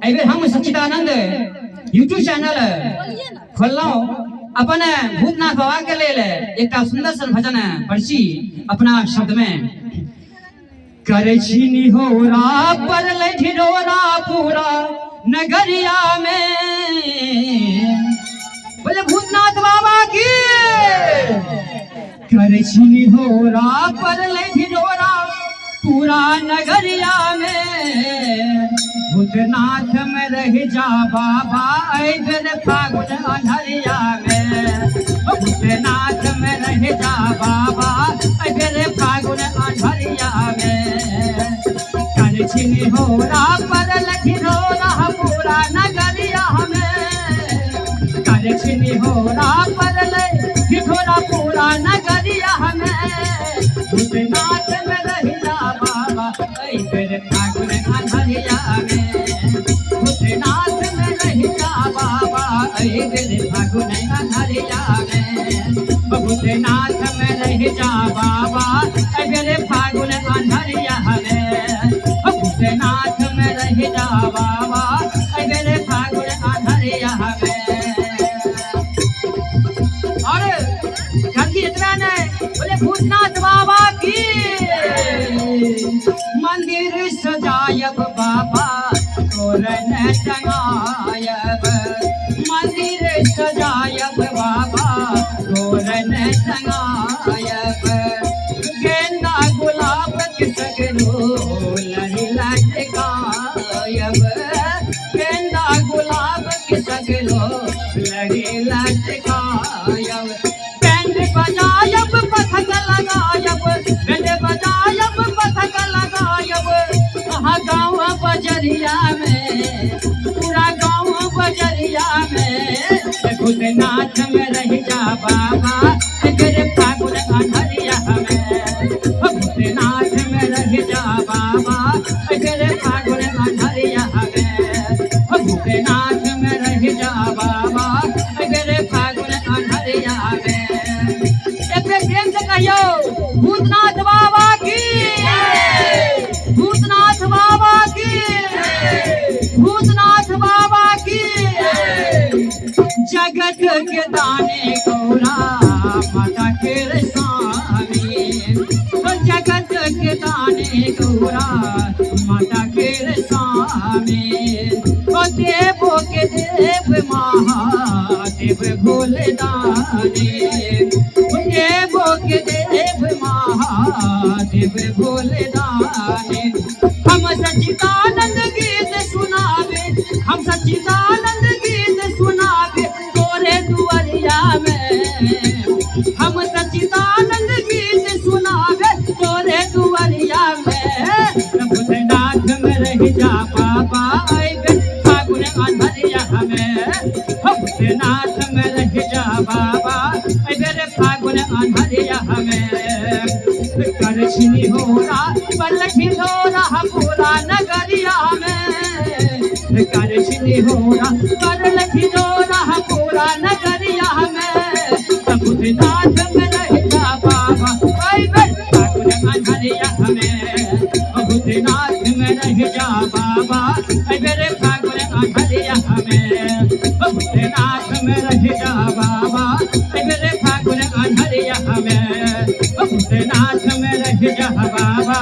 अबे हम सच्चिदानंद YouTube channel खोललो अपन भूतनाथ बाबा के लेल एक सुंदर सन भजन पढ़ी अपना शब्द में करे छी निहोरा पर ढिढोरा पूरा नगरिया में बोले भूतनाथ बाबा की करे छी निहोरा पर ढिढोरा पूरा नगरिया में भूतनाथ में रह जा बाबा ऐगर फागुन अंधरिया में भूतनाथ में रह जा बाबा ऐगर फागुन अंधरिया में कर छिनी होरा पर ढिढोरा पूरा नगरिया में कर छिनी होरा पर ढिढोरा पूरा नगरिया में भूतनाथ में रह जा बाबा ऐगर फागुन अंधरिया में भूतनाथ में रह जा बाबा ऐगर फागुन अंधरिया में भूतनाथ में रह जा बाबा ऐगर फागुन अंधरिया में भूतनाथ में रह जा बाबा ऐगर फागुन अंधरिया में। और गलती इतना नहीं बोले भूतनाथ बाबा की मंदिर सजायब बाबा तोरण टंगायब मंदिर सजायब बाबा तोरण टंगायब गेंदा गुलाब के सगरो लड़ी लटकायब गेंदा गुलाब के सगरो लड़ी लटकायब बैंड बजायब पथक लगायब बैंड बजायब पथक लगायब गाँव बजरिया में पूरा गाँव बजरिया में भूतनाथ में रह जा बाबा ऐगर फागुन अंधरिया में भूतनाथ में रह जा बाबा ऐगर फागुन अंधरिया में भूतनाथ में रह जा बाबा ऐगर फागुन अंधरिया में। एक प्रेम से कहियो भूतनाथ बाबा की भूतनाथ बाबा की भूतनाथ बाबा की जगत के दाने गौरा माता के स्वामी जगत के दाने गौरा माता के स्वामी देवो के देव महादेव भोले दाने देवो के देव महादेव भोले दाने हम सच्चिदानंद गीत सुनावे हम सच्चिदानंद गीत सुनावे तोरे दुआरिया में हम सच्चिदानंद गीत सुनावे तोरे दुआरिया में भूतनाथ में रह जा बाबा ऐगर फागुन अंधरिया में भूतनाथ में रह जा बाबा ऐगर फागुन अंधरिया में कर छिनी होरा पर ढिढोरा पूरा नगरिया में कर छिनी होरा पर ढिढोरा पूरा नगरिया में भूतनाथ में रह जा बाबा ऐगर फागुन अंधरिया में भूतनाथ में रह जा बाबा ऐगर फागुन अंधरिया में भूतनाथ में रह जा बाबा ऐगर फागुन अंधरिया में भूतनाथ में रह जा बाबा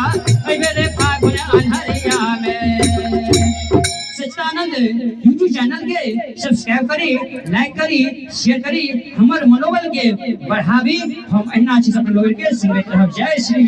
ऐगर फागुन अंधरिया में। सच्चिदानंद यूट्यूब चैनल के सब्सक्राइब करी लाइक करी शेयर करी हमर मनोबल के बढ़ावी हम अहिना चीज अपन लोग के संगे रहब। जय श्री